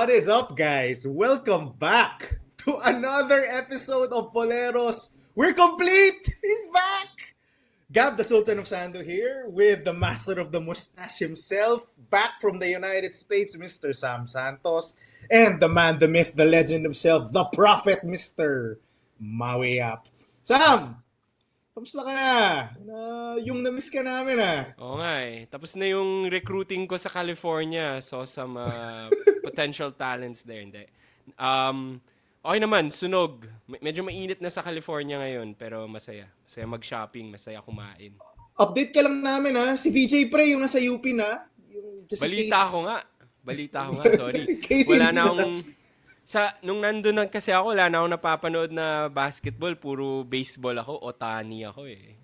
What is up, guys? Welcome back to another episode of Boleros. We're complete! He's back! Gab, the Sultan of Sando here with the master of the mustache himself, back from the United States, Mr. Sam Santos, and the man, the myth, the legend himself, the prophet, Mr. Maui Up. Sam! Kamusta ka na? Yung na-miss ka namin Oo nga eh. Tapos na yung recruiting ko sa California. Saw some potential talents there. Hindi. Okay naman, sunog. Medyo mainit na sa California ngayon, pero masaya. Masaya mag-shopping, masaya kumain. Update ka lang namin si VJ Pre yung nasa UP na. Yung Balita ko nga, sorry. Just in case Wala hindi na akong... Nung nandun kasi ako, wala na akong napapanood na basketball. Puro baseball ako. Otani ako eh.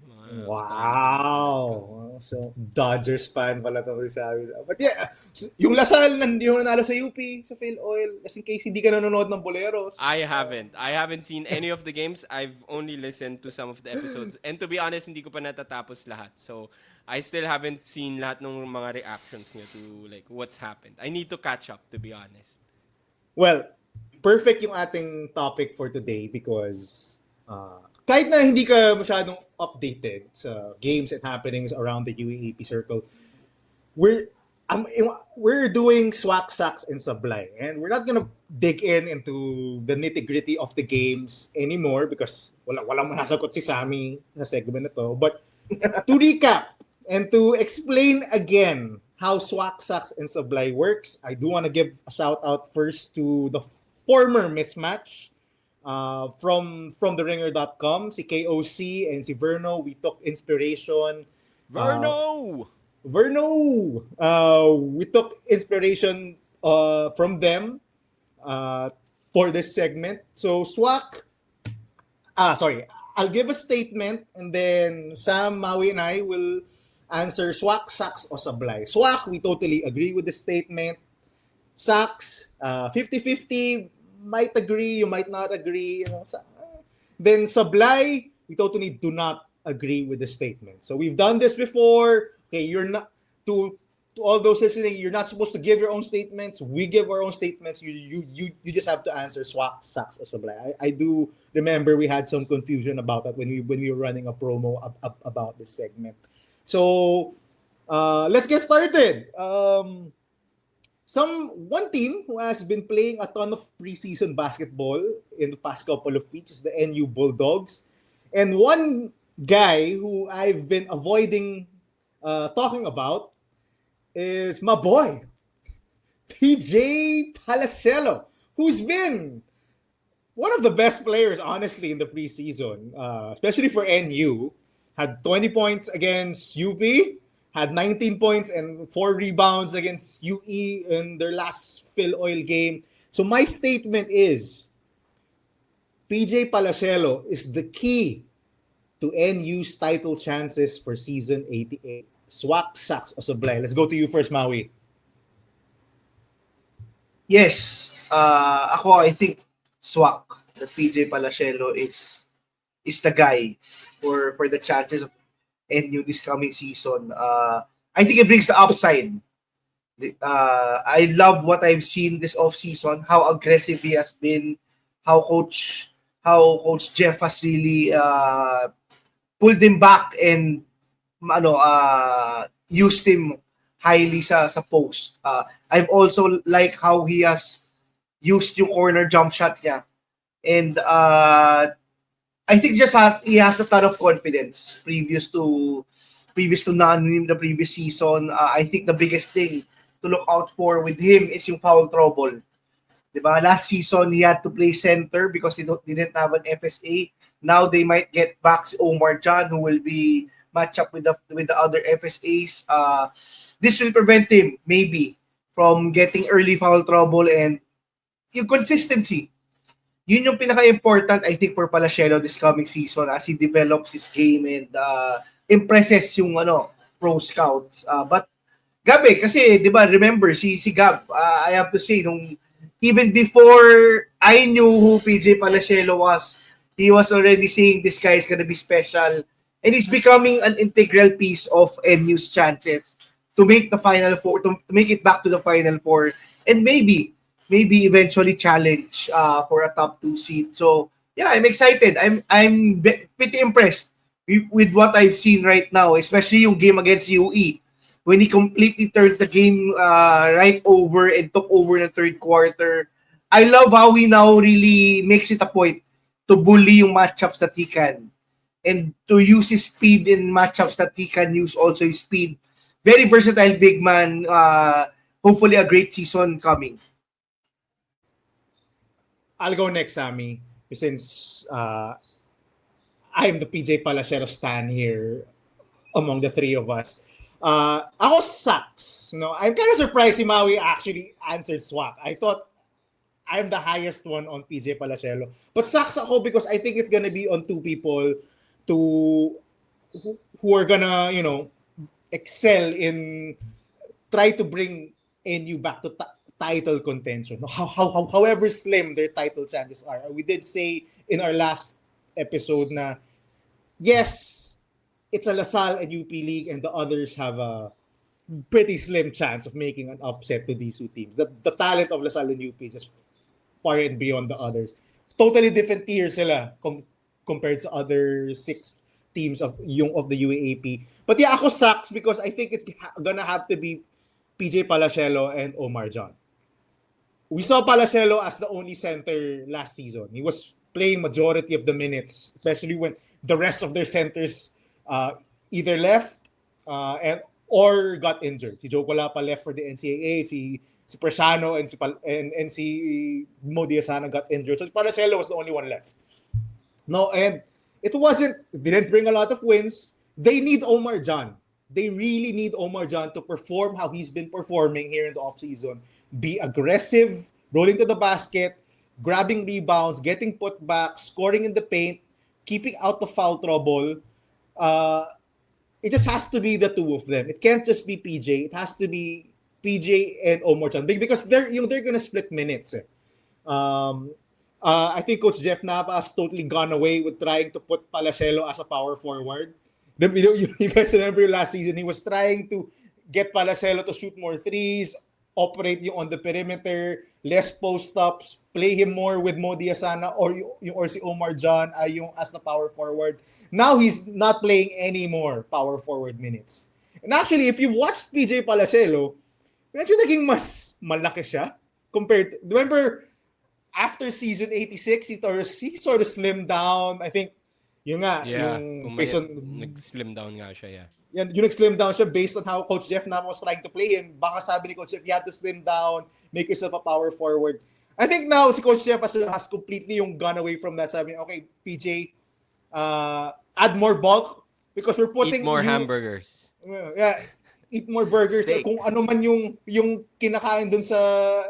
Wow! So, Dodgers fan pala ito sabi. But yeah, yung Lasal, hindi mo nanalo sa UP, sa Phil Oil. Just in case hindi ka nanonood ng Boleros. I haven't seen any of the games. I've only listened to some of the episodes. And to be honest, hindi ko pa natatapos lahat. So, I still haven't seen lahat ng mga reactions niya to like what's happened. I need to catch up, to be honest. Well, perfect yung ating topic for today because kahit na hindi ka masyadong updated sa games and happenings around the UAAP circle, we're doing Swak, Sacks, and Sablay. And we're not gonna dig into the nitty-gritty of the games anymore because walang masasagot si Sammy sa segment na to. But to recap and to explain again how Swak, Sacks, and Sablay works, I do want to give a shout out first to the former mismatch from theringer.com, si KOC and si Verno. We took inspiration. Verno! We took inspiration from them for this segment. So Swak, I'll give a statement and then Sam, Maui, and I will answer Swak, Sacks, or Sablay. Swak, we totally agree with the statement. Sacks, 50-50, might agree, you might not agree. Then Sablay, we totally do not agree with the statement. So we've done this before. Okay, you're not to all those listening. You're not supposed to give your own statements. We give our own statements. You just have to answer Swak, Sacks, or Sablay. I do remember we had some confusion about that when we were running a promo about this segment. So let's get started. One team who has been playing a ton of preseason basketball in the past couple of weeks is the NU Bulldogs. And one guy who I've been avoiding talking about is my boy, PJ Palacielo, who's been one of the best players, honestly, in the preseason, especially for NU. Had 20 points against UP, had 19 points and 4 rebounds against UE in their last Phil Oil game. So my statement is, PJ Palacielo is the key to NU's title chances for season 88. Swak, Sacks, or Sablay. Let's go to you first, Maui. Yes, I think Swak, that PJ Palacielo is the guy for the chances of NU this coming season. I think it brings the upside. I love what I've seen this offseason, how aggressive he has been, how Coach Jeff has really pulled him back and used him highly sa post. I've also like how he has used yung corner jump shot niya. And I think he has a ton of confidence previous to the previous season. I think the biggest thing to look out for with him is yung foul trouble. Diba? Last season he had to play center because they didn't have an FSA. Now they might get back Omar John, who will be match up with the other FSAs. This will prevent him maybe from getting early foul trouble and yung consistency. Yun yung pinaka-important, I think, for Palacielo this coming season as he develops his game and impresses yung pro scouts. But Gabi, kasi, di ba, remember, si Gab, I have to say, even before I knew who PJ Palacielo was, he was already saying this guy is gonna be special and he's becoming an integral piece of NU's chances to make the Final Four, to make it back to the Final Four and maybe maybe eventually challenge for a top 2 seed. So yeah, I'm excited. I'm pretty impressed with what I've seen right now, especially yung game against UE when he completely turned the game right over and took over in the third quarter. I love how he now really makes it a point to bully yung matchups that he can and to use his speed in matchups that he can use also his speed. Very versatile big man. Hopefully a great season coming. I'll go next, Sammy, since I'm the PJ Palacielo stan here among the three of us. Ako sucks. No, I'm kind of surprised si Maui actually answered Swak. I thought I'm the highest one on PJ Palacielo. But sucks ako because I think it's gonna be on two people who are gonna, excel in try to bring NU back to title contention. However slim their title chances are. We did say in our last episode na yes, it's a LaSalle and UP league and the others have a pretty slim chance of making an upset to these two teams. The talent of LaSalle and UP is just far and beyond the others. Totally different tiers sila compared to other 6 teams of the UAAP. But yeah, ako sucks because I think it's gonna have to be PJ Palacielo and Omar John. We saw Palacielo as the only center last season. He was playing majority of the minutes, especially when the rest of their centers either left or got injured. Si Joe Colapa left for the NCAA, si Preciano and si Mo Diazana got injured. So Palacielo was the only one left. No, and it didn't bring a lot of wins. They need Omar John. They really need Omar John to perform how he's been performing here in the offseason. Be aggressive, rolling to the basket, grabbing rebounds, getting put back, scoring in the paint, keeping out the foul trouble. It just has to be the two of them. It can't just be PJ. It has to be PJ and Omar John because they're gonna split minutes. I think Coach Jeff Napa has totally gone away with trying to put Palacielo as a power forward. You guys remember last season, he was trying to get Palacielo to shoot more threes, operate on the perimeter, less post-ups, play him more with Mo Diazana or si Omar John as the power forward. Now he's not playing any more power forward minutes. And actually, if you watched PJ Palacielo, medyo naging mas malaki siya compared to, remember, after season 86, he sort of slimmed down. I think, yun nga, nag-slim down nga siya, yeah. Yan, yung nag-slim down siya based on how Coach Jeff Napa was trying to play him. Baka sabi ni Coach Jeff, you have to slim down, make yourself a power forward. I think now, si Coach Jeff has completely gone away from that. Sabi, okay, PJ, add more bulk because we're putting... Eat more hamburgers. Yeah, eat more burgers. Steak. Kung ano man yung kinakain dun sa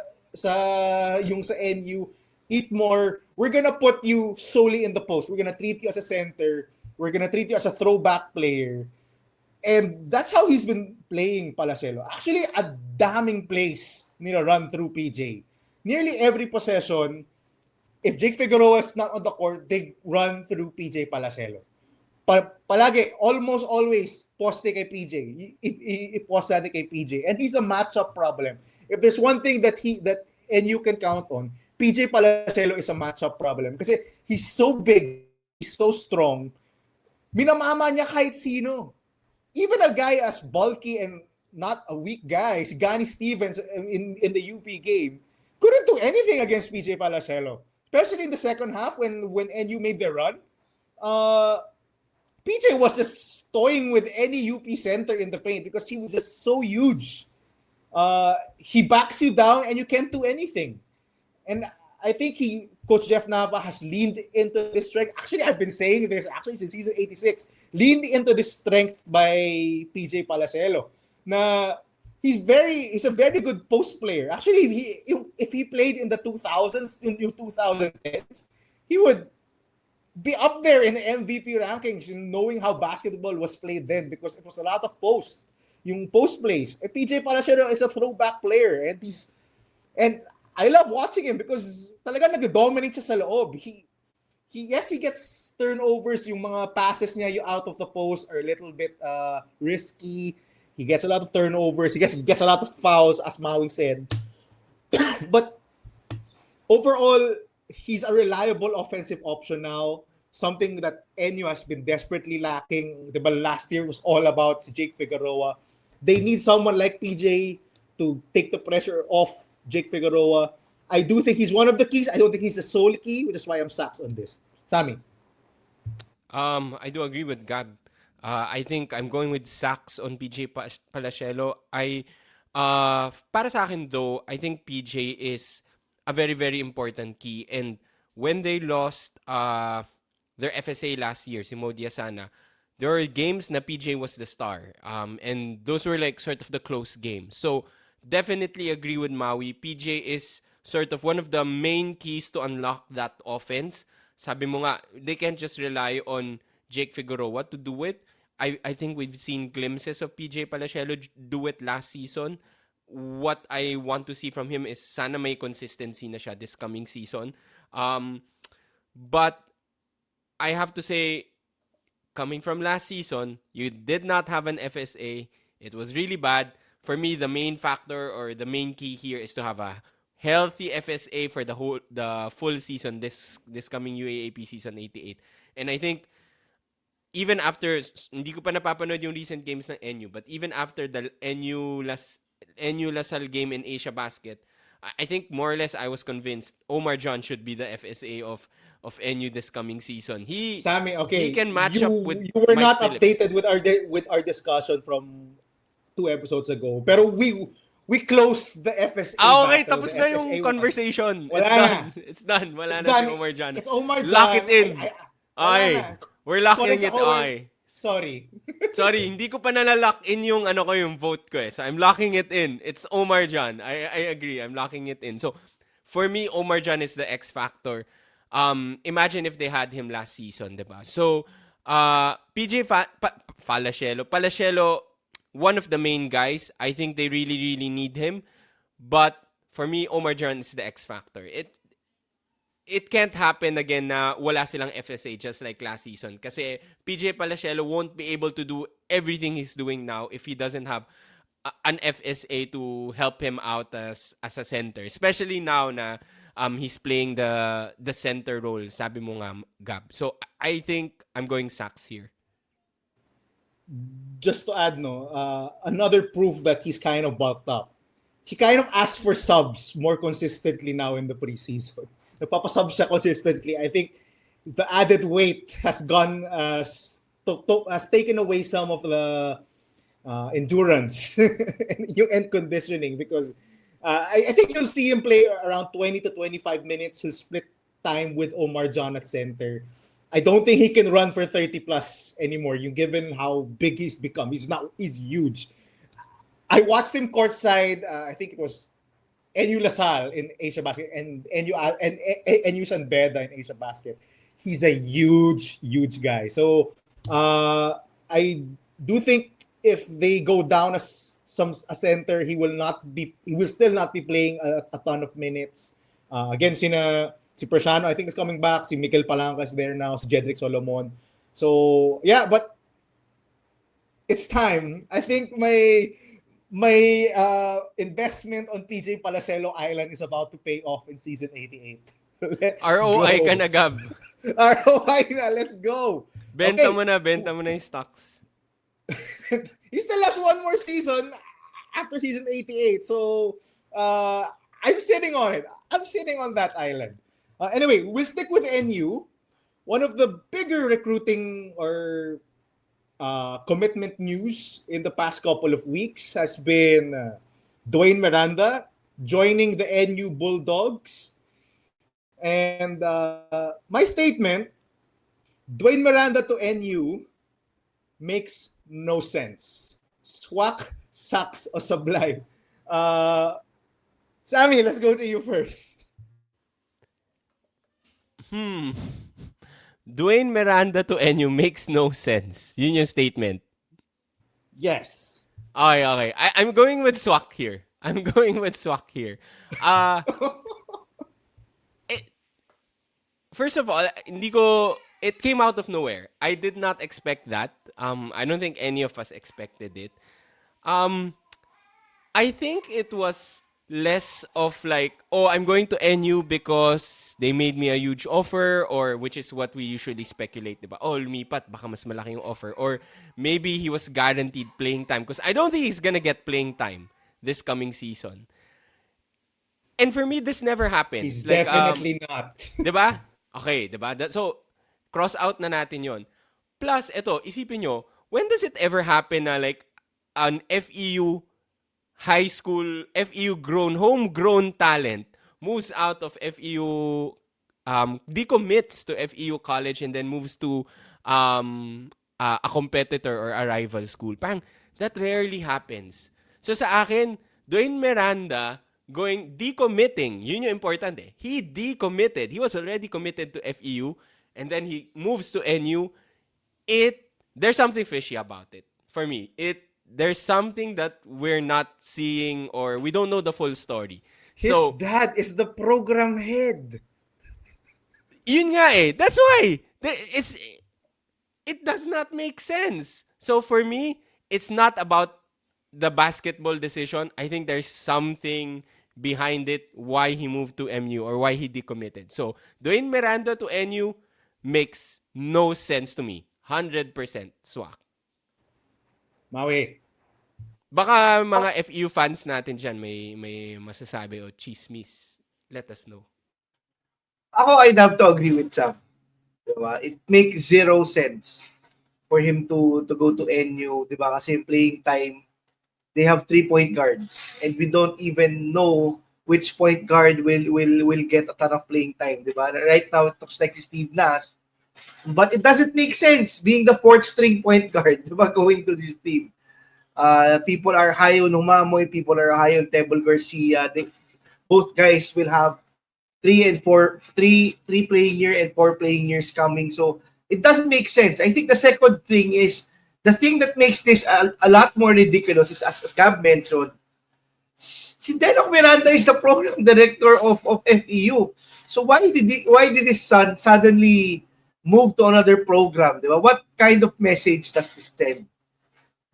NU, eat more. We're gonna put you solely in the post. We're gonna treat you as a center. We're gonna treat you as a throwback player. And that's how he's been playing Palacielo. Actually, a damning plays run through PJ. Nearly every possession, if Jake Figueroa is not on the court, they run through PJ Palacielo. Palagi, almost always, poste kay PJ. I-poste natin kay PJ. And he's a matchup problem. If there's one thing that you can count on, PJ Palacielo is a matchup problem. Kasi he's so big, he's so strong, minamama niya kahit sino. Even a guy as bulky and not a weak guy, si Gani Stevens in the UP game, couldn't do anything against PJ Palacielo. Especially in the second half when NU made their run. PJ was just toying with any UP center in the paint because he was just so huge. He backs you down and you can't do anything. And I think Coach Jeff Napa has leaned into this strength. Actually, I've been saying this since season 86. Leaned into this strength by PJ Palacielo. Na he's a very good post player. Actually, if he played in the 2000s, in the 2010s, he would be up there in the MVP rankings in knowing how basketball was played then because it was a lot of post. Yung post plays. PJ Palacielo is a throwback player and I love watching him because talaga nag-dominate siya sa loob. He gets turnovers, yung mga passes niya yung out of the post are a little bit risky. He gets a lot of turnovers. He gets a lot of fouls, as Maui said. But overall, he's a reliable offensive option now. Something that NU has been desperately lacking. Diba, last year was all about si Jake Figueroa. They need someone like PJ to take the pressure off Jake Figueroa. I do think he's one of the keys. I don't think he's the sole key, which is why I'm sacked on this. Sammy. I do agree with Gab. I think I'm going with sacks on PJ Palacielo. Para sa akin though, I think PJ is a very, very important key. And when they lost their FSA last year, si Modia Sana, there were games na PJ was the star. And those were like sort of the close games. So definitely agree with Maui. PJ is sort of one of the main keys to unlock that offense. Sabi mo nga, they can't just rely on Jake Figueroa to do it. I think we've seen glimpses of PJ Palacielo do it last season. What I want to see from him is sana may consistency na siya this coming season. But I have to say, coming from last season, you did not have an FSA. It was really bad. For me, the main factor or the main key here is to have a healthy FSA for the full season this coming UAAP season 88. And I think even after, hindi ko pa napapanood yung recent games ng NU, but even after the NU Lasal game in Asia Basket, I think more or less I was convinced Omar John should be the FSA of NU this coming season. Sammy, okay. He can match up with You were Mike not Phillips. updated with our discussion from 2 episodes ago. Pero we closed the FSA Okay, battle. tapos The na FSA yung conversation. Wala It's na. done. It's done. Wala It's na done. si Omar John. It's Omar John. Lock it in. Wala Okay. na. We're locking Correct it. ako, Okay. Sorry. Sorry, hindi ko pa nalalock in yung yung vote ko eh. So I'm locking it in. It's Omar John. I agree. I'm locking it in. So for me, Omar John is the X factor. Imagine if they had him last season, diba? So Palacielo, one of the main guys. I think they really, really need him. But for me, Omar John is the X factor. It can't happen again na wala silang FSA just like last season. Kasi PJ Palacielo won't be able to do everything he's doing now if he doesn't have an FSA to help him out as a center. Especially now na he's playing the center role, sabi mo nga, Gab. So I think I'm going sacks here. Just to add, another proof that he's kind of bulked up. He kind of asked for subs more consistently now in the preseason. Napapasub siya consistently. I think the added weight has has taken away some of the endurance and conditioning because I think you'll see him play around 20 to 25 minutes. He'll split time with Omar John at center. I don't think he can run for 30 plus anymore. Given how big he's become, he's huge. I watched him courtside. I think it was NU Lasal in Asia Basket and NU San Beda in Asia Basket. He's a huge guy. So I do think if they go down as a center, he will still not be playing a ton of minutes. Again, si Preciano, I think, is coming back. Si Mikel Palanca is there now. Si Jedrick Solomon. So yeah, but it's time. I think my investment on PJ Palacello Island is about to pay off in season 88. Let's ROI go. ka na, Gab. ROI na, let's go. Benta mo na yung stocks. He still has one more season after season 88. So I'm sitting on it. I'm sitting on that island. Anyway, we'll stick with NU. One of the bigger recruiting or commitment news in the past couple of weeks has been Dwayne Miranda joining the NU Bulldogs. And my statement, Dwayne Miranda to NU makes no sense. Swak, sacks, o Sablay. Sammy, let's go to you first. Dwayne Miranda to NU makes no sense. Yun yung statement. Yes. Okay. I'm going with Swak here. First of all, it came out of nowhere. I did not expect that. I don't think any of us expected it. I think it was less of like, oh, I'm going to NU because they made me a huge offer, or which is what we usually speculate, diba? Oh, lumipat, baka mas malaki yung offer. Or maybe he was guaranteed playing time because I don't think he's gonna get playing time this coming season. And for me, this never happens. He's Like, definitely not. diba? Okay, diba? So, cross out na natin yon. Plus, eto, isipin nyo, when does it ever happen na like an FEU high school, FEU homegrown talent moves out of FEU, decommits to FEU college and then moves to a competitor or a rival school? Parang, that rarely happens. So sa akin, Dwayne Miranda decommitting, yun yung important eh. He decommitted. He was already committed to FEU and then he moves to NU. There's something fishy about it. For me, there's something that we're not seeing or we don't know the full story. His So, dad is the program head. yun nga eh. That's why. It does not make sense. So for me, it's not about the basketball decision. I think there's something behind it why he moved to MU or why he decommitted. So, Dwayne Miranda to NU makes no sense to me. 100% swak. Maui. Baka mga FEU fans natin dyan may masasabi o chismis. Let us know. Ako, I'd have to agree with Sam. Diba? It makes zero sense for him to go to NU. Diba? Kasi playing time, they have 3-point guards. And we don't even know which point guard will get a ton of playing time. Diba? Right now, it looks like si Steve Nash. But it doesn't make sense being the 4th-string point guard, diba, going to this team. People are high on Humamoy, people are high on Tebol Garcia. Both guys will have 3 playing year and 4 playing years coming. So it doesn't make sense. I think the second thing is, the thing that makes this a lot more ridiculous is, as Gab mentioned, si Dwayne Miranda is the program director of FEU. So why did his son suddenly move to another program? Diba? What kind of message does this send?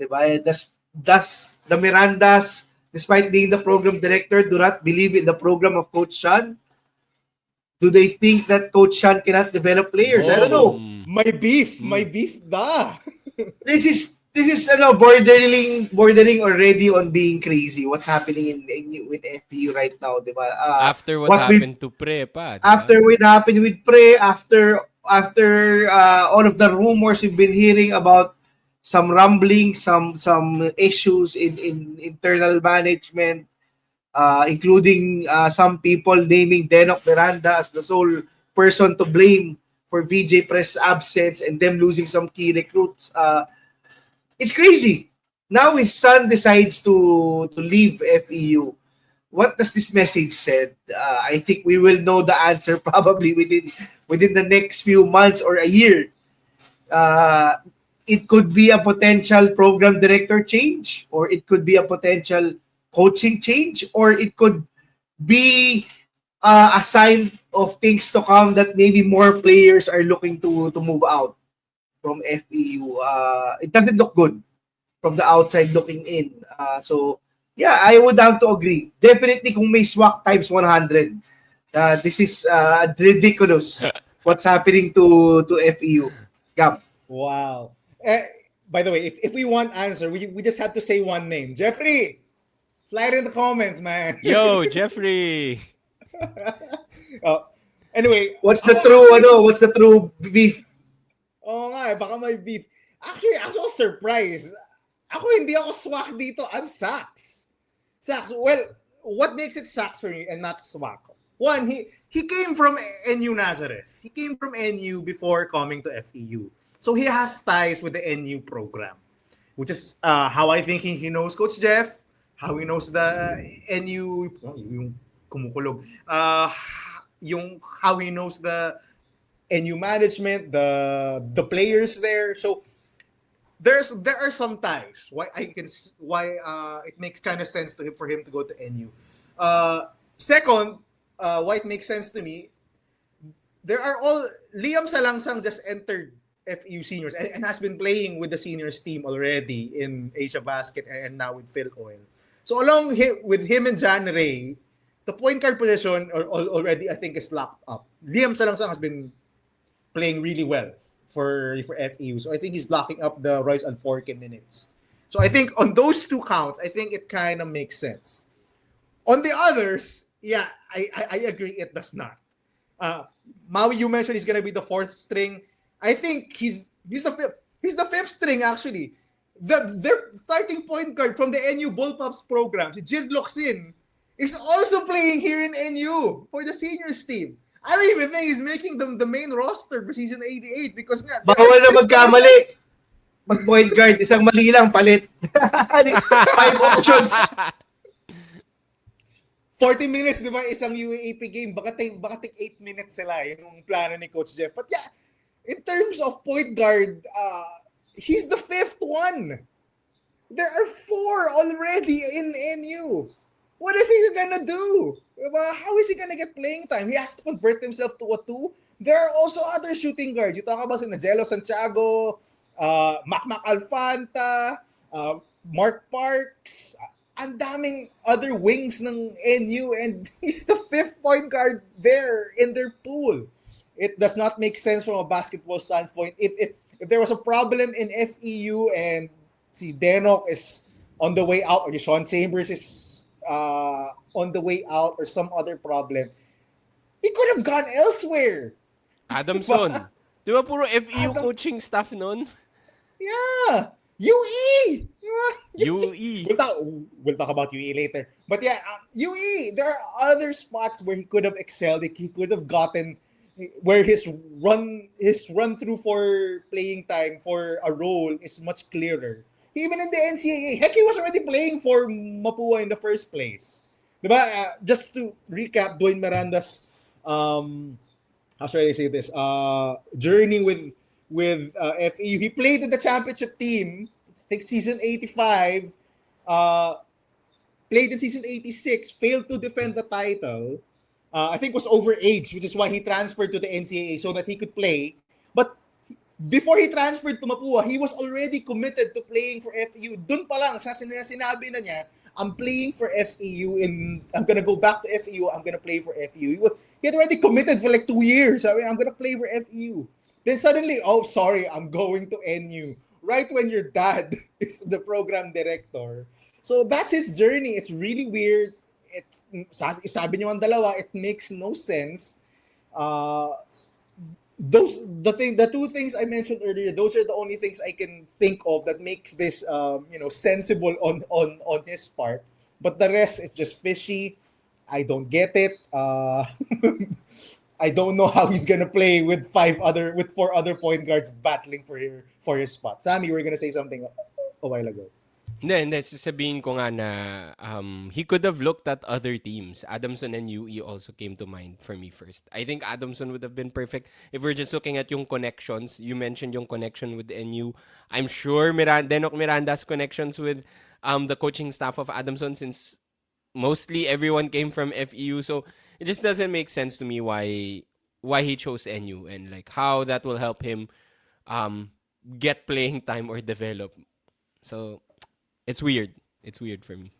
Diba? Does the Mirandas, despite being the program director, do not believe in the program of Coach Sean? Do they think that Coach Sean cannot develop players? I don't know. My beef da. This is bordering already on being crazy. What's happening with FPU right now, diba? After what happened to Pre pa. Diba? After what happened with Pre, after all of the rumors we've been hearing about some rumblings, some issues in internal management, including some people naming Dwayne Miranda as the sole person to blame for VJ Press absence and them losing some key recruits. It's crazy. Now his son decides to leave FEU. What does this message say? I think we will know the answer probably within the next few months or a year. It could be a potential program director change, or it could be a potential coaching change, or it could be a sign of things to come that maybe more players are looking to move out from FEU. It doesn't look good from the outside looking in. So, yeah, I would have to agree. Definitely, kung may swak times 100, this is ridiculous what's happening to FEU. Gab. Wow. By the way, if we want answer, we just have to say one name. Jeffrey, slide in the comments, man. Yo, Jeffrey. Anyway, what's the true beef? Oo nga, baka may beef. Actually, I was surprised. Ako hindi ako swak dito. I'm Sax. Sax. Well, what makes it Sax for me and not swak? One, he came from NU Nazareth. He came from NU before coming to FEU. So he has ties with the NU program, which is how I think he knows Coach Jeff, how he knows the NU, yung kumukulog, how he knows the NU management, the players there. So there are some ties why it makes kind of sense for him to go to NU. Second, why it makes sense to me, Liam Salangsang just entered FEU seniors and has been playing with the seniors team already in Asia Basket and now with Phil Oil. So with him and Jan Ray, the point guard position already I think is locked up. Liam Salangsang has been playing really well for FEU. So I think he's locking up the Royce Alforque minutes. So I think on those two counts, I think it kind of makes sense. On the others, yeah, I agree it does not. Maui, you mentioned he's gonna be the fourth string. I think he's the fifth string actually. Their starting point guard from the NU Bullpups program, si Jid Locsin, is also playing here in NU for the seniors team. I don't even think he's making the main roster for season 88 because nga, bawal na magkamali. Pag point guard, isang mali lang, palit. 5 options. 40 minutes, di ba? Isang UAAP game. Baka take 8 minutes sila yung plano ni Coach Jeff. But yeah, in terms of point guard, he's the fifth one. There are 4 already in NU. What is he gonna do? How is he gonna get playing time? He has to convert himself to a 2. There are also other shooting guards. You talk about si Nagelo Santiago, Mac Alfanta, Mark Parks, ang daming other wings ng NU and he's the fifth point guard there in their pool. It does not make sense from a basketball standpoint. If there was a problem in FEU and si Denok is on the way out or Sean Chambers is on the way out or some other problem, he could have gone elsewhere. Adamson. Di ba puro FEU coaching staff nun? Yeah. UE! UE. We'll talk about UE later. But yeah, UE, there are other spots where he could have excelled. He could have gotten where his run through for playing time for a role is much clearer. Even in the NCAA, heck, he was already playing for Mapua in the first place. Diba? Just to recap Dwayne Miranda's how should I say this? Journey with FEU. He played in the championship team. I think season 85. Played in season 86. Failed to defend the title. I think was overage, which is why he transferred to the NCAA so that he could play. But before he transferred to Mapua, he was already committed to playing for FEU. Dun pa lang, sinabi na niya, I'm playing for FEU and I'm gonna go back to FEU. I'm gonna play for FEU. He had already committed for like 2 years. I mean, I'm gonna play for FEU. Then suddenly, oh, sorry, I'm going to NU. Right when your dad is the program director. So that's his journey. It's really weird. Sabi niyo ang dalawa, it makes no sense. The two things I mentioned earlier, those are the only things I can think of that makes this sensible on his part. But the rest is just fishy. I don't get it. I don't know how he's gonna play with 4 other point guards battling for his spot. Sammy, you were gonna say something a while ago. Hindi. Sasabihin ko nga na he could have looked at other teams. Adamson and UE also came to mind for me first. I think Adamson would have been perfect if we're just looking at yung connections. You mentioned yung connection with NU. I'm sure Denok Miranda's connections with the coaching staff of Adamson, since mostly everyone came from FEU. So it just doesn't make sense to me why he chose NU and like how that will help him get playing time or develop. So it's weird. It's weird for me.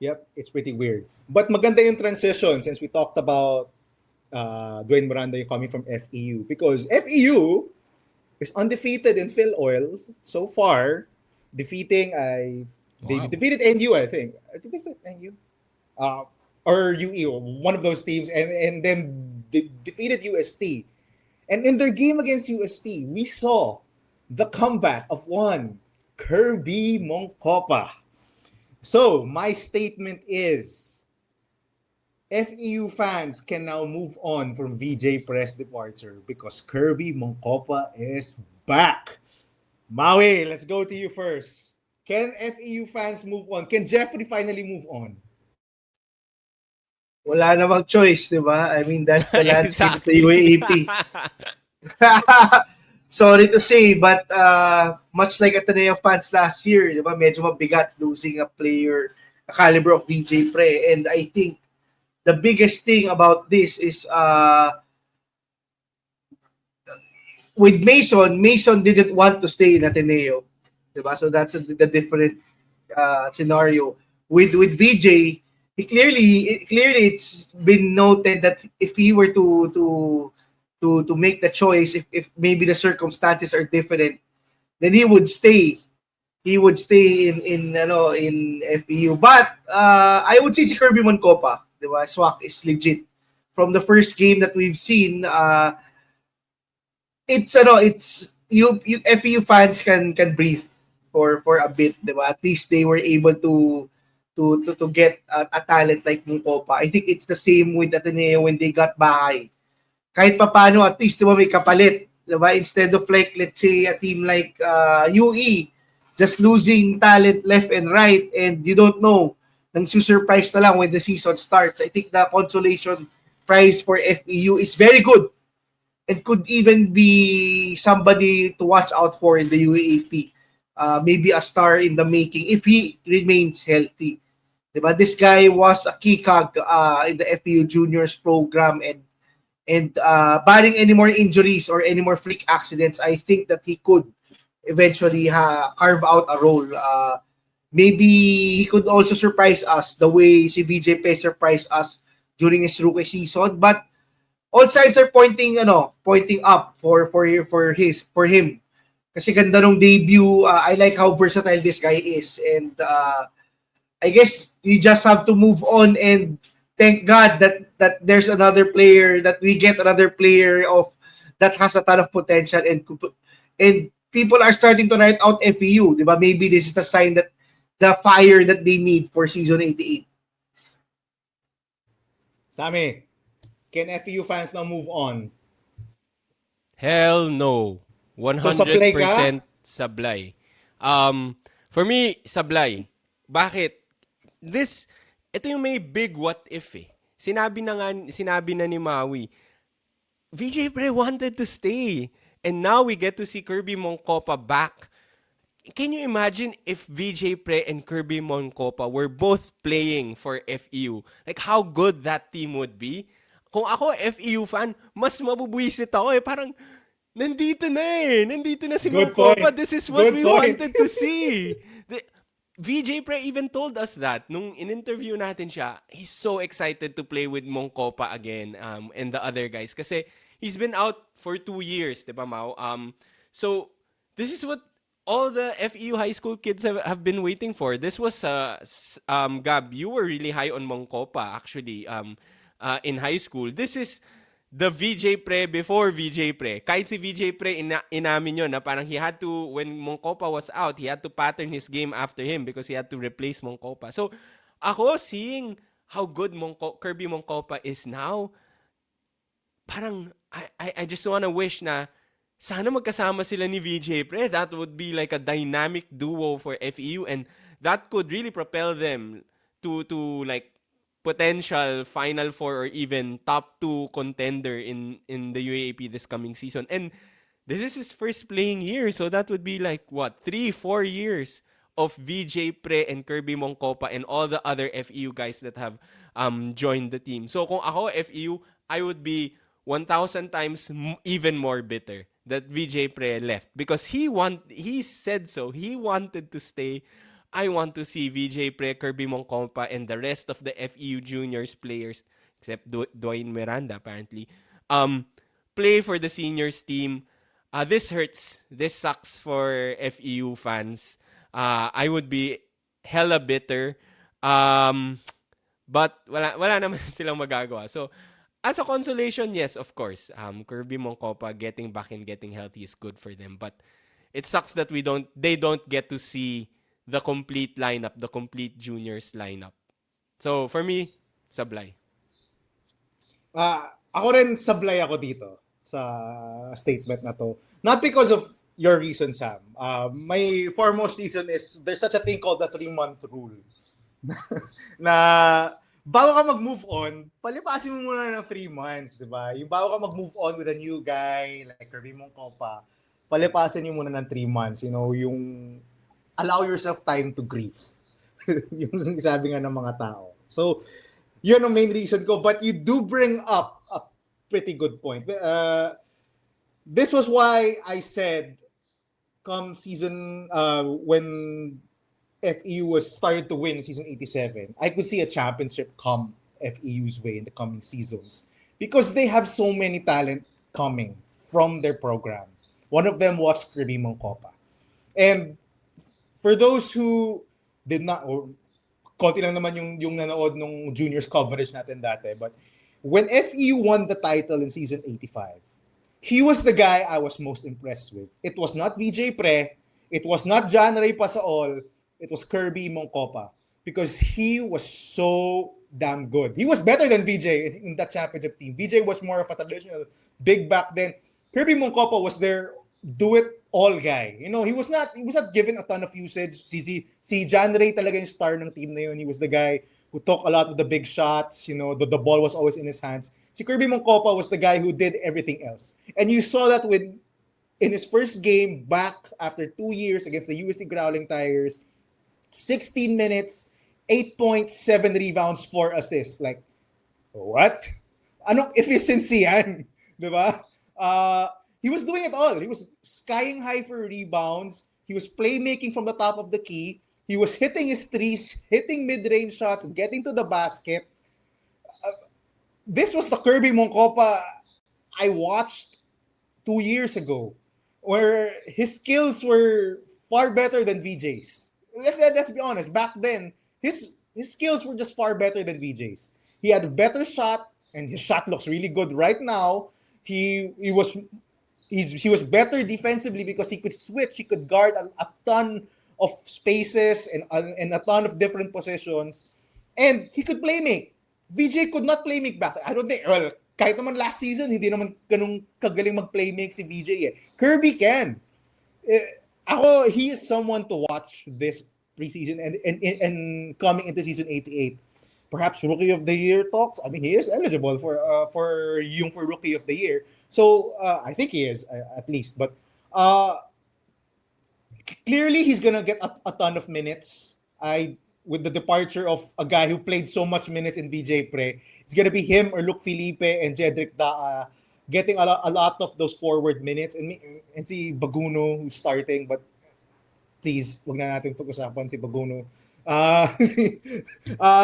Yep, it's pretty weird. But maganda yung transition since we talked about Dwayne Miranda coming from FEU, because FEU is undefeated in Phil Oil so far, defeating they defeated NU, I think. I think they defeated NU. Or UE, one of those teams, and then they defeated UST. And in their game against UST, we saw the comeback of one Kirby Mongcopa. So, my statement is, FEU fans can now move on from VJ Press departure because Kirby Mongcopa is back. Maui, let's go to you first. Can FEU fans move on? Can Jeffrey finally move on? Wala namang choice, di ba? I mean, that's the landscape of the UAAP. Sorry to say, but much like Ateneo fans last year, di ba, medyo mabigat losing a player, a caliber of VJ Pre. And I think the biggest thing about this is with Mason didn't want to stay in Ateneo. Di ba? So that's the different scenario. with VJ, clearly it's been noted that if he were to make the choice, if maybe the circumstances are different, then he would stay. He would stay in FEU. But I would say si Kirby Muncopa, di ba? Swak is legit. From the first game that we've seen, it's you FEU fans can breathe for a bit, di ba? At least they were able to get a talent like Mongcopa. I think it's the same with Ateneo when they got Bahay. Kahit papaano, at least di ba, may kapalit. Di ba? Instead of like, let's say, a team like UE, just losing talent left and right, and you don't know, nang surprise na lang when the season starts. I think the consolation prize for FEU is very good and could even be somebody to watch out for in the UAAP. Maybe a star in the making if he remains healthy. Diba? This guy was a key cog in the FEU Juniors program, and barring any more injuries or any more freak accidents, I think that he could eventually carve out a role. Maybe he could also surprise us the way si VJ Pe surprised us during his rookie season. But all signs are pointing up for him. Kasi ganda nung debut. I like how versatile this guy is, and I guess you just have to move on and thank God that there's another player, that we get another player that has a ton of potential, and people are starting to write out FEU, di ba? Maybe this is the sign that the fire that they need for season 88. Sammy, can FEU fans now move on? Hell no. So, Sablay ka? 100% Sablay. For me, Sablay. Bakit? Ito yung may big what if eh. Sinabi na ni Maui, VJ Pre wanted to stay. And now we get to see Kirby Mongcopa back. Can you imagine if VJ Pre and Kirby Mongcopa were both playing for FEU? Like how good that team would be? Kung ako FEU fan, mas mabubwisit ako eh. Parang nandito na eh. Nandito na si Good Mongcopa. point. This is what Good we point. wanted to see. VJ Pre even told us that nung in-interview natin siya, he's so excited to play with Mongcopa again and the other guys kasi he's been out for 2 years, di ba, Mau? So this is what all the FEU high school kids have been waiting for. This was Gab, you were really high on Mongcopa actually in high school. This is the VJ Pre before VJ Pre. Kahit si VJ Pre, inamin yun na parang he had to, when Mongcopa was out, he had to pattern his game after him because he had to replace Mongcopa. So, ako seeing how good Kirby Mongcopa is now, parang, I just wanna wish na sana magkasama sila ni VJ Pre. That would be like a dynamic duo for FEU, and that could really propel them to like potential Final Four or even top 2 contender in the UAAP this coming season. And this is his first playing year, so that would be like, what, 3-4 years of VJ Pre and Kirby Mongcopa and all the other FEU guys that have joined the team. So kung ako FEU, I would be 1,000 times even more bitter that VJ Pre left because he said so. He wanted to stay. I want to see VJ Pre, Kirby Mongcopa, and the rest of the FEU juniors players, except Dwayne Miranda apparently, play for the seniors team. This hurts. This sucks for FEU fans. I would be hella bitter. But wala naman silang magagawa. So, as a consolation, yes, of course, Kirby Mongcopa getting back and getting healthy is good for them. But it sucks that they don't get to see the complete lineup, the complete juniors lineup. So, for me, Sablay. Ako rin sablay ako dito sa statement na to. Not because of your reason, Sam. My foremost reason is there's such a thing called the 3-month rule. Na bago ka mag-move on, palipasin mo muna ng 3 months, di ba? Yung bago ka mag-move on with a new guy, like Kirby Mongcopa, palipasin niyo muna ng 3 months. You know, yung allow yourself time to grieve. Yung sabi nga ng mga tao. So, yun ang main reason ko. But you do bring up a pretty good point. This was why I said, come season, when FEU was started to win in season 87, I could see a championship come FEU's way in the coming seasons because they have so many talent coming from their program. One of them was Kirby Mongcopa. And for those who did not, or konti lang naman yung nanood nung juniors coverage natin dati, but when FEU won the title in season 85, he was the guy I was most impressed with. It was not VJ Pre, it was not John Ray Pasaol, it was Kirby Mongcopa because he was so damn good. He was better than VJ in that championship team. VJ was more of a traditional big back then. Kirby Mongcopa was their do-it-all guy. You know, he was not given a ton of usage. Si John Ray talaga yung star ng team na yun. He was the guy who took a lot of the big shots. You know, the ball was always in his hands. Si Kirby Mongcopa was the guy who did everything else. And you saw that in his first game back after 2 years against the UST Growling Tigers, 16 minutes, 8 points, 7 rebounds, 4 assists. Like, what? Anong efficiency yan? Diba? He was doing it all. He was skying high for rebounds. He was playmaking from the top of the key. He was hitting his threes, hitting mid-range shots, getting to the basket. This was the Kirby Mongcopa I watched 2 years ago, where his skills were far better than VJ's. Let's be honest. Back then, his skills were just far better than VJ's. He had a better shot, and his shot looks really good right now. He was better defensively because he could switch. He could guard a ton of spaces and a ton of different positions, and he could play make. VJ could not play make back. I don't think. Well, kahit naman last season, hindi naman ganung kagaling mag-play make si VJ. Kirby can. He is someone to watch this preseason and coming into season 88. Perhaps Rookie of the Year talks. I mean, he is eligible for Rookie of the Year. So I think he is at least. But clearly, he's gonna get a ton of minutes. With the departure of a guy who played so much minutes in VJ Pre, it's gonna be him or Luke Felipe and Jedrick Daa getting a lot of those forward minutes, and si Baguno who's starting, but please, wag na natin pag-usapan si Baguno.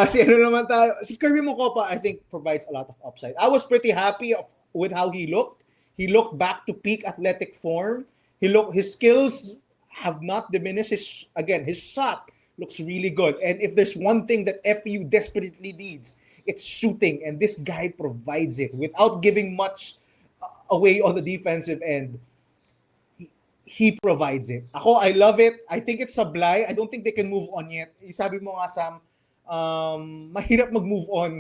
Si Kirby Mongcopa, I think, provides a lot of upside. I was pretty happy with how he looked. He looked back to peak athletic form. His skills have not diminished. His shot looks really good. And if there's one thing that FU desperately needs, it's shooting. And this guy provides it without giving much away on the defensive end. He provides it. I love it. I think it's Sablay. I don't think they can move on yet. Sabi mo nga, Sam, mahirap mag-move on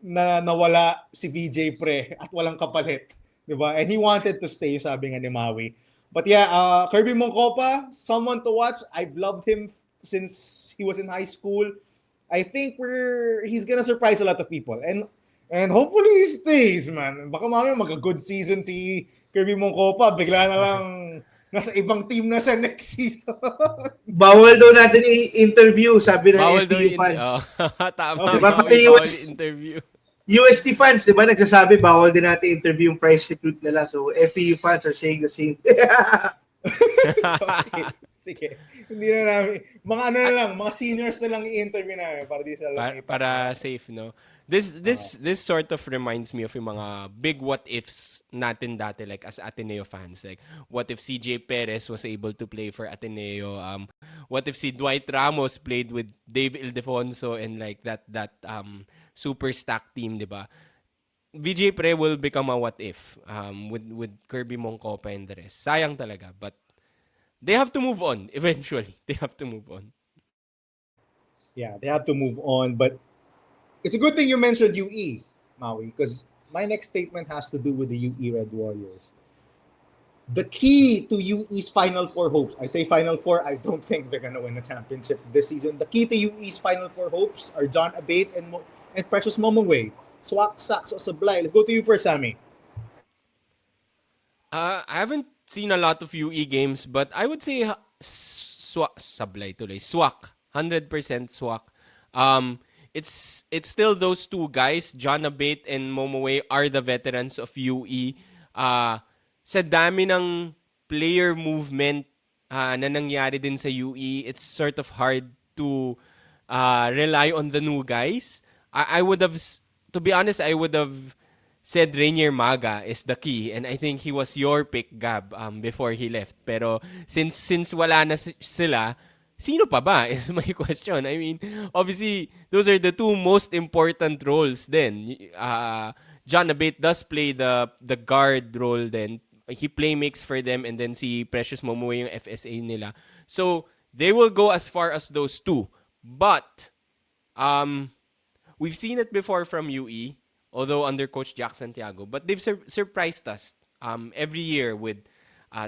na nawala si VJ Pre at walang kapalit. Diba? And he wanted to stay, sabi nga ni Maui. But yeah, Kirby Mongcopa, someone to watch. I've loved him since he was in high school. I think he's gonna surprise a lot of people. And hopefully he stays, man. Baka mamaya mag-good season si Kirby Mongcopa. Bigla na lang nasa ibang team na siya next season. Bawal daw natin i-interview, sabi ng Bawal FPU fans. Tama. Diba, pati Bawal interview. UST fans, di ba, nagsasabi bawal din natin interview yung price recruit nila. So, FPU fans are saying the same. Sige. Hindi na namin. Mga ano na lang, mga seniors na lang i-interview namin para di sa lang. Para safe, no? This sort of reminds me of yung mga big what ifs natin dati, like as Ateneo fans. Like, what if CJ Perez was able to play for Ateneo? What if si Dwight Ramos played with Dave Ildefonso and like that super stacked team, di ba? VJ Pre will become a what if with Kirby Mongcopa and the rest. Sayang talaga, but they have to move on eventually. They have to move on. Yeah, they have to move on, but it's a good thing you mentioned UE, Maui, because my next statement has to do with the UE Red Warriors. The key to UE's Final Four hopes, I say Final Four, I don't think they're going to win a championship this season. The key to UE's Final Four hopes are John Abate and Precious Momongwe. Swak, Sax, o Sablay. Let's go to you first, Sammy. I haven't seen a lot of UE games, but I would say Sablay tuloy. Swak. 100% Swak. It's still those two guys, John Abate and Momoway, are the veterans of UE. Sa dami ng player movement na nangyari din sa UE, it's sort of hard to rely on the new guys. I would have, to be honest, I would have said Rainier Maga is the key, and I think he was your pick, Gab, before he left. Pero since wala na sila, sino pa ba is my question. I mean, obviously, those are the two most important roles then. John Abate does play the guard role then. He makes for them, and then si Precious Momoe yung FSA nila. So, they will go as far as those two. But, we've seen it before from UE, although under Coach Jack Santiago, but they've surprised us every year with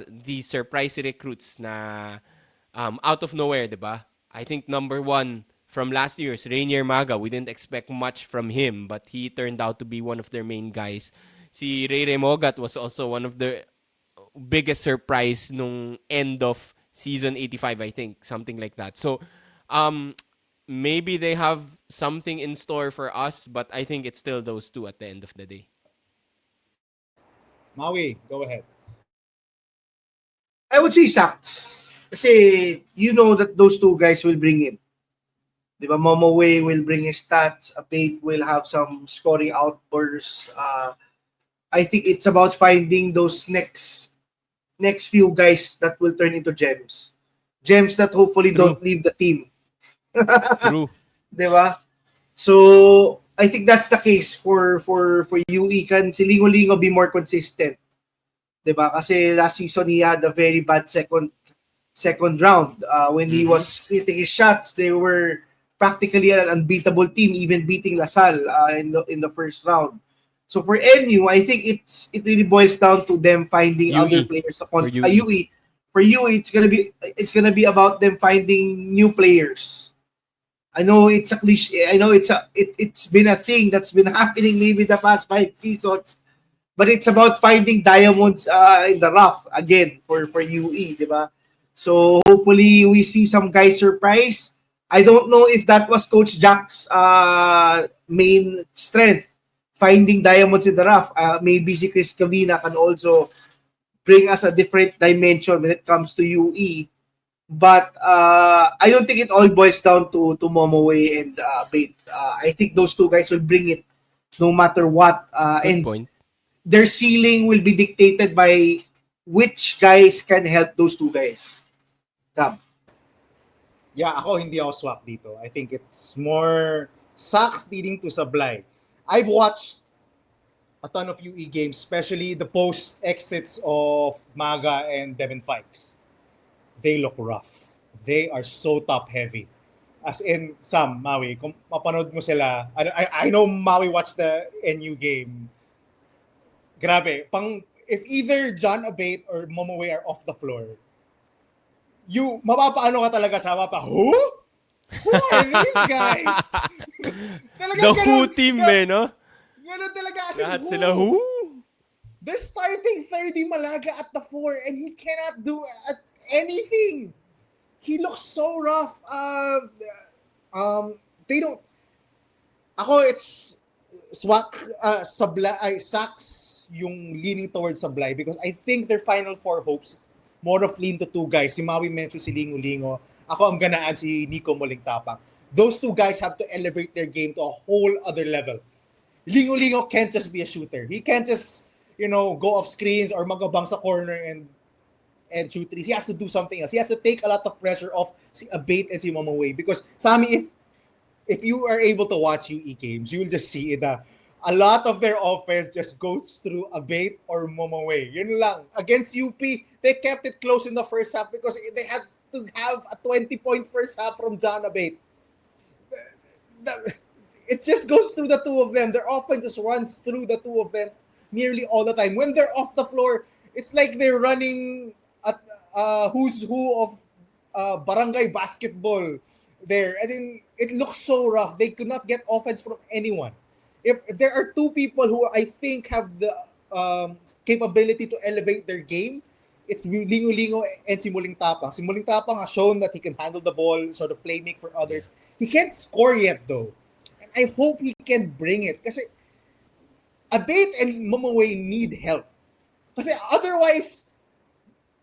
these surprise recruits na out of nowhere, diba? I think number one from last year's Rainier Maga, we didn't expect much from him, but he turned out to be one of their main guys. Si Ray Mogat was also one of the biggest surprise nung end of season 85, I think, something like that. So, maybe they have something in store for us, but I think it's still those two at the end of the day. Maui, go ahead. I would say Sak. Kasi you know that those two guys will bring it. Diba, Momoe will bring his stats. Abate will have some scoring outbursts. I think it's about finding those next few guys that will turn into gems. Gems that hopefully don't leave the team. True. Diba? So, I think that's the case for UE. Can si Lingo be more consistent? Diba? Kasi last season he had a very bad second round. When he was hitting his shots, they were practically an unbeatable team, even beating LaSalle in the first round. So for NU, I think it really boils down to them finding other players to UE. For UE, it's gonna be about them finding new players. I know it's a cliche. I know it's been a thing that's been happening maybe the past 5 seasons, but it's about finding diamonds in the rough again for UE, diba? So hopefully we see some guys surprise. I don't know if that was Coach Jack's main strength, finding diamonds in the rough. Maybe si Chris Cavina can also bring us a different dimension when it comes to UE. But I don't think it all boils down to Momoe and Bate. I think those two guys will bring it no matter what. And point. Their ceiling will be dictated by which guys can help those two guys. Yeah, ako hindi ako swak dito. I think it's more Saks leading to Sablay. I've watched a ton of UE games, especially the post exits of Maga and Devin Fikes. They look rough. They are so top heavy. As in, Sam, Maui, kung mapanood mo sila, I know Maui watched the NU game. Grabe, if either John Abate or Momoe are off the floor, mapapaano ka talaga sa mapa, who? Who are these guys? The who team, no? Ganun talaga kasi lahat sila who? They're starting 30 Malaga at the 4 and he cannot do anything. He looks so rough. They don't. Ako, it's Swak, Sablay, Saks yung leaning towards Sablay because I think their final 4 hopes more of lean to 2 guys. Si Maui mentioned si Lingo. Ako ang ganaan si Nico Molingtapang. Those 2 guys have to elevate their game to a whole other level. Lingo can't just be a shooter. He can't just, go off screens or magabang sa corner and shoot threes. He has to do something else. He has to take a lot of pressure off si Abate and si Momoe. Because, Sammy, if you are able to watch UE games, you will just see it. A lot of their offense just goes through Abate or Momoe. Yun lang. Against UP, they kept it close in the first half because they had to have a 20-point first half from John Abate. It just goes through the 2 of them. Their offense just runs through the 2 of them nearly all the time. When they're off the floor, it's like they're running at who's who of barangay basketball there. I mean, it looks so rough. They could not get offense from anyone. If there are 2 people who I think have the capability to elevate their game, it's Lingo and si Molingtapang. Si Molingtapang has shown that he can handle the ball, sort of play make for others. He can't score yet though. And I hope he can bring it. Kasi Abate and Momoe need help. Kasi otherwise,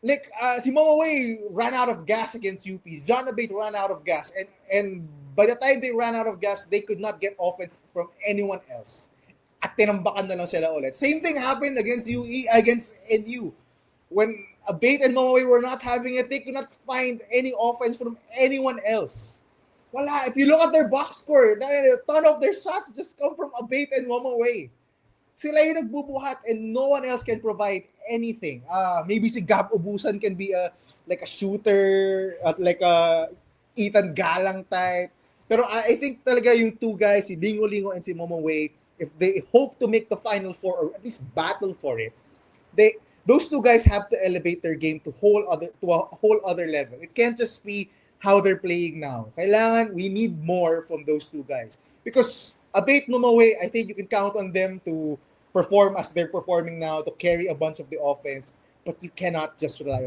like si Momaway ran out of gas against UP. John Abate ran out of gas, and by the time they ran out of gas, they could not get offense from anyone else. At tinambakan na lang sila ulit. Same thing happened against against NU. When Abate and Momaway were not having it, they could not find any offense from anyone else. Wala. If you look at their box score, a ton of their shots just come from Abate and Momaway. Sila yung nagbubuhat and no one else can provide anything. Maybe si Gab Ubusan can be like a shooter, like a Ethan Galang type. Pero I think talaga yung two guys, si Lingo Lingo and si Momaway, if they hope to make the Final Four or at least battle for it, those two guys have to elevate their game to a whole other level. It can't just be how they're playing now. Kailangan, we need more from those two guys. Because Abate, Momaway, I think you can count on them to perform as they're performing now, to carry a bunch of the offense. But you cannot just rely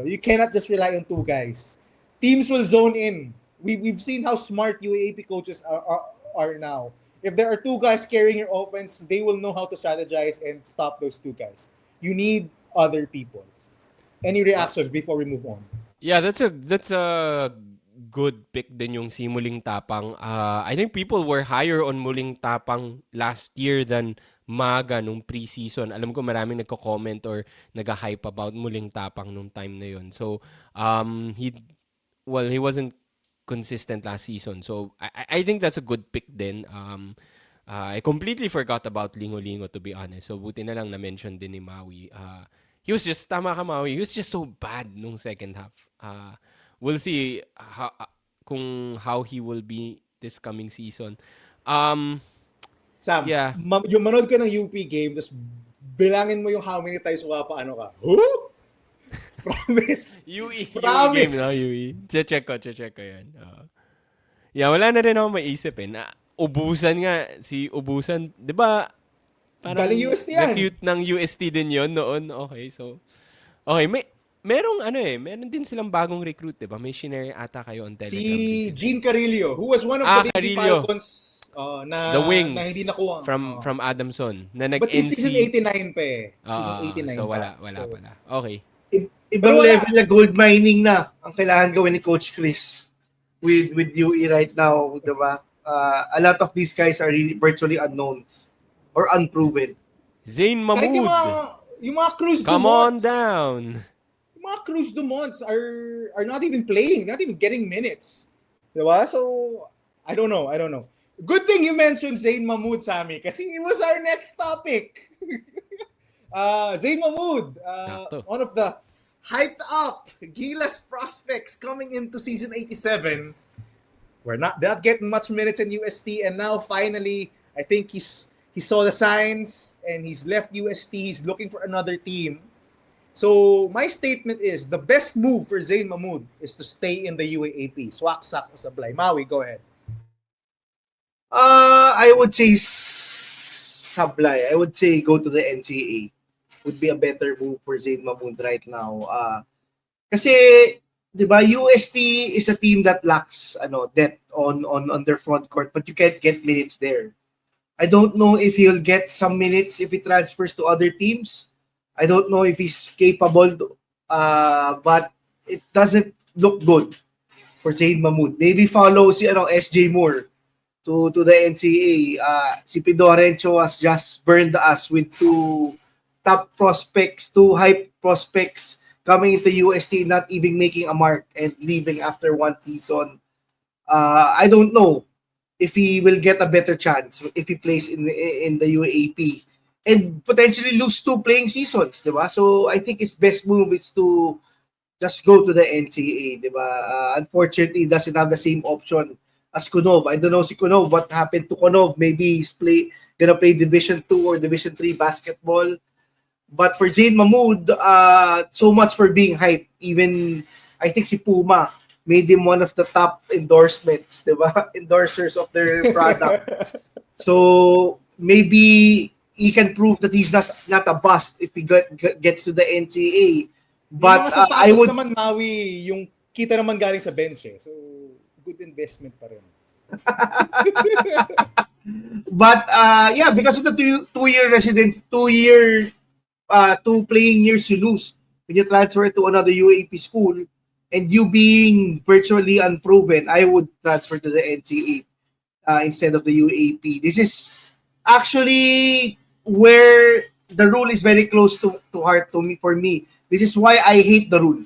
on two guys. Teams will zone in. We've seen how smart UAAP coaches are now. If there are two guys carrying your offense, they will know how to strategize and stop those two guys. You need other people. Any reactions before we move on? Yeah, that's a good pick din yung si Muling Tapang. I think people were higher on Muling Tapang last year than Maga nung preseason. Alam ko maraming nagko-comment or nag-hype about Muling Tapang nung time na yun. So, he wasn't consistent last season. So, I think that's a good pick din. I completely forgot about Lingo Lingo, to be honest. So, buti na lang na-mention din ni Maui. He was just, tama ka Maui, he was just so bad nung second half. We'll see how he will be this coming season. Sam, yeah. Yung manood ka ng UP game, tapos bilangin mo yung how many times ano ka. Who? Promise. UE Promise. game, no? UE. Check ko yan. Yeah, wala na rin ako maisip eh. Ubusan nga. Si Ubusan, di ba? Parang galing UST yan. Na-cute ng UST din yon noon. Okay, so. Okay, meron din silang bagong recruit, di ba? May shinare ata kayo on Telegram. Si Gene Carrillo, who was one of the Baby Falcons na the Wings na hindi nakuha. From Adamson na But nag-NC. season 89 pa eh. Season 89 so pa. wala pala. Okay. Ibang level na gold mining na ang kailangan gawin ni Coach Chris with UE right now, diba? A lot of these guys are really virtually unknowns or unproven. Zain Mahmood. Kahit yung mga Cruz Come Dumonts, on down. Yung mga Cruz Dumonts are not even playing, not even getting minutes. Diba? So, I don't know. Good thing you mentioned Zain Mahmood, Sammy, kasi it was our next topic. Zain Mahmood, one of the hyped up Gilas prospects coming into season 87. We're not getting much minutes in UST, and now finally, I think he saw the signs and he's left UST. He's looking for another team. So my statement is the best move for Zain Mahmood is to stay in the UAAP. Swak, Sak, o Sablay. Maui, go ahead. I would say Sablay. I would say go to the NCAA. Would be a better move for Zain Mahmood right now. Kasi, di ba, UST is a team that lacks depth on their front court, but you can't get minutes there. I don't know if he'll get some minutes if he transfers to other teams. I don't know if he's capable, but it doesn't look good for Zain Mahmood. Maybe follow si SJ Moore to the NCAA. Si Pidorencho has just burned us with two hype prospects coming into UST, not even making a mark and leaving after one season. I don't know if he will get a better chance if he plays in the UAAP and potentially lose 2 playing seasons, diba? So I think his best move is to just go to the NCAA, diba? Unfortunately, he doesn't have the same option as Kunov. I don't know si Kunov, what happened to Kunov. Maybe he's gonna play Division 2 or Division 3 basketball. But for Zain Mahmood, so much for being hyped. Even, I think si Puma made him one of the top endorsements, diba? Endorsers of their product. So, maybe he can prove that he's not a bust if he gets to the NCAA. But I would naman Maui, yung kita naman galing sa bench eh. So, good investment pa rin. But, because of the 2-year residence, 2 playing years you lose when you transfer to another UAP school, and you being virtually unproven, I would transfer to the NCAA instead of the UAP. This is actually where the rule is very close to heart to me for me. This is why I hate the rule.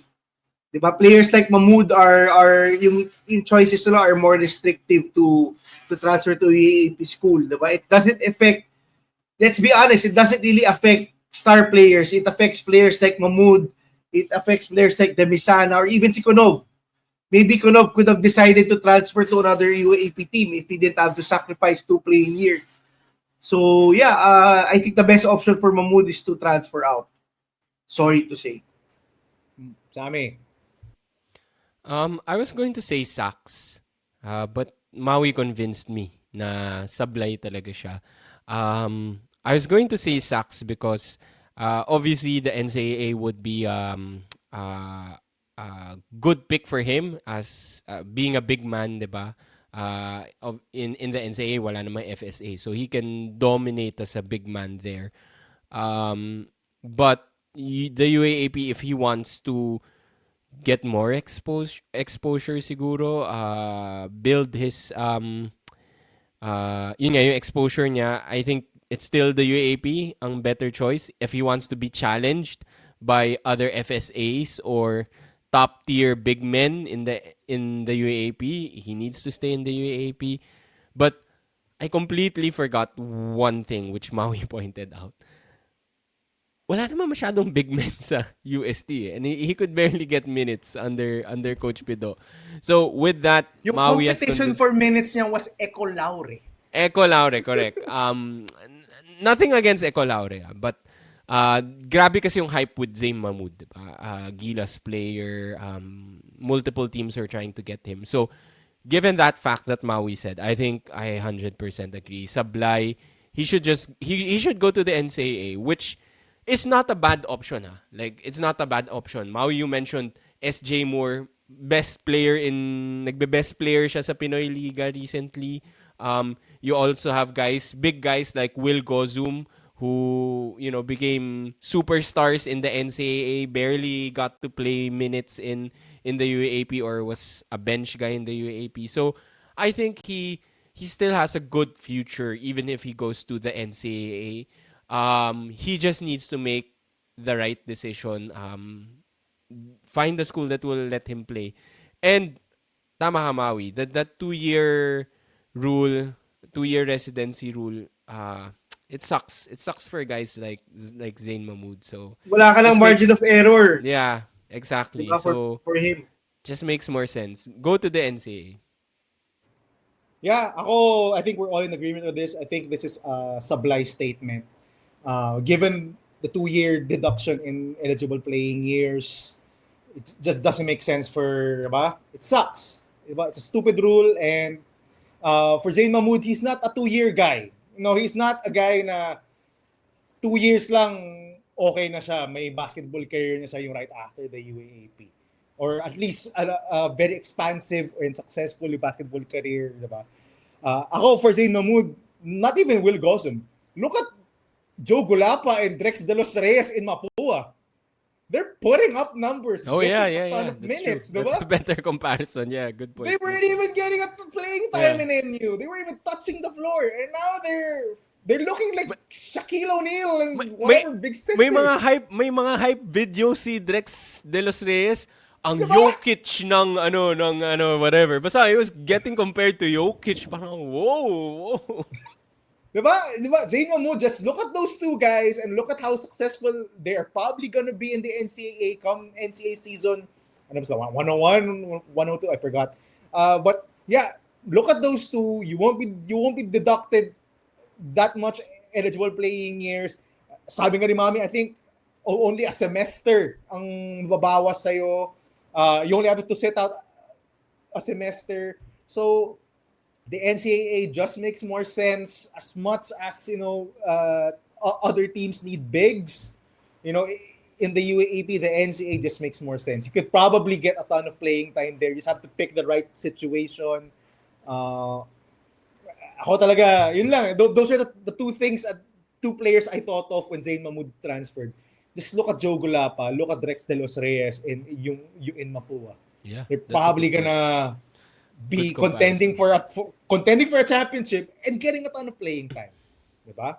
Diba? Players like Mahmood are yung choices nila are more restrictive to transfer to the UAP school. Diba? It doesn't affect, let's be honest, it doesn't really affect star players. It affects players like Mahmood. It affects players like Demisana or even si Konov. Maybe Konov could have decided to transfer to another UAP team if he didn't have to sacrifice 2 playing years. So yeah, I think the best option for Mahmood is to transfer out. Sorry to say. Sammy. I was going to say Sax, but Maui convinced me na Sablay talaga siya. I was going to say Sax because obviously the NCAA would be a good pick for him as being a big man, diba? In the NCAA, wala namang FSA, so he can dominate as a big man there. But the UAAP, if he wants to get more exposure siguro, build his yun nga, yung exposure niya, I think it's still the UAP ang better choice if he wants to be challenged by other FSAs or top tier big men in the UAP. He needs to stay in the UAP. But I completely forgot one thing which Maui pointed out. Wala naman masyadong big men sa UST and he could barely get minutes under Coach Pido. So with that, Yung Maui competition for minutes niya was Eco Laure. Eco Laure, correct. Nothing against Eco Laure, but grabe kasi yung hype with Zain Mahmood, diba? Gilas player, multiple teams are trying to get him. So given that fact that Maui said, I think I 100% agree. Sablay, he should go to the NCAA, which is not a bad option, ha. Like, it's not a bad option. Maui, you mentioned SJ Moore, best player siya sa Pinoy Liga recently. You also have big guys like Will Gozum, who, became superstars in the NCAA, barely got to play minutes in the UAAP or was a bench guy in the UAAP. So, I think he still has a good future even if he goes to the NCAA. He just needs to make the right decision. Find the school that will let him play. And tama ka, Maui, that 2-year rule, 2-year residency rule, it sucks. It sucks for guys like Zain Mahmood. So Wala ka ng margin of error. Yeah, exactly. Diba, so for him. just makes more sense. Go to the NCAA. Yeah, I think we're all in agreement with this. I think this is a Sablay statement. Given the 2-year deduction in eligible playing years, it just doesn't make sense for, diba? It sucks. Diba? It's a stupid rule, and for Zain Mahmood, he's not a 2-year guy. He's not a guy na 2 years lang okay na siya, may basketball career na siya yung right after the UAAP. Or at least a very expansive and successful basketball career, diba? Ako, for Zain Mahmood, not even Will Gossom. Look at Joe Gulapa and Drex De Los Reyes in Mapua. They're putting up numbers. Oh, getting yeah. a ton of That's minutes. true. Diba? That's a better comparison. Yeah, good point. They weren't even getting a playing time Yeah. in NU. They weren't even touching the floor. And now they're looking like Shaquille O'Neal and whatever big center. May mga hype video si Drex De Los Reyes. Ang Diba? Jokic ng whatever. Basta he was getting compared to Jokic. Parang, whoa. Diba? Zain Mahmood, just look at those two guys and look at how successful they are probably going to be in the NCAA come NCAA season. Ano ba sila? 101, 102, I forgot. But yeah, look at those two. You won't be deducted that much eligible playing years. Sabi nga ni Mami, I think only a semester ang babawas sa'yo. You only have to sit out a semester. So the NCAA just makes more sense as much as, other teams need bigs. In the UAAP, the NCAA just makes more sense. You could probably get a ton of playing time there. You just have to pick the right situation. Ako talaga, yun lang. Those are the two things, two players I thought of when Zain Mahmood transferred. just look at Joe Gulapa, look at Rex De Los Reyes, and yung in Mapua. Yeah. They're that's a probably good point. gonna be Good contending for a championship and getting a ton of playing time. Diba?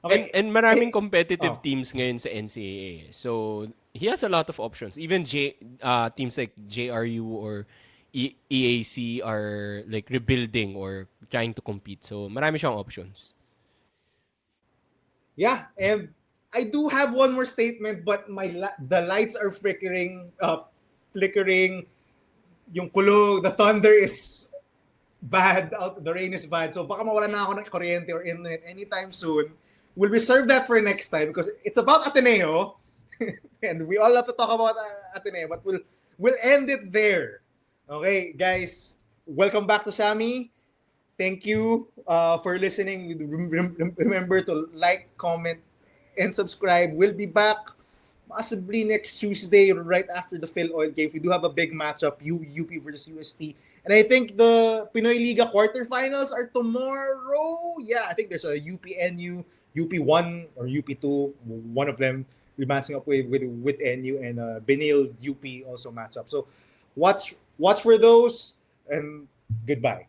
Okay. And maraming competitive Oh. teams ngayon sa NCAA. So, he has a lot of options. Even teams like JRU or EAC are like rebuilding or trying to compete. So, marami siyang options. Yeah, and I do have one more statement, but the lights are flickering. Yung kulog, the thunder is bad. The rain is bad. So baka mawala na ako ng kuryente or internet anytime soon. We'll reserve that for next time because it's about Ateneo, and we all have to talk about Ateneo. But we'll end it there. Okay, guys, welcome back to Sammy. Thank you for listening. Remember to like, comment, and subscribe. We'll be back possibly next Tuesday, right after the Phil Oil game. We do have a big matchup, UP versus UST. And I think the Pinoy Liga quarterfinals are tomorrow. Yeah, I think there's a UP-NU, UP1 or UP2. One of them will be matching up with NU, and Benil UP also match up. So watch for those, and goodbye.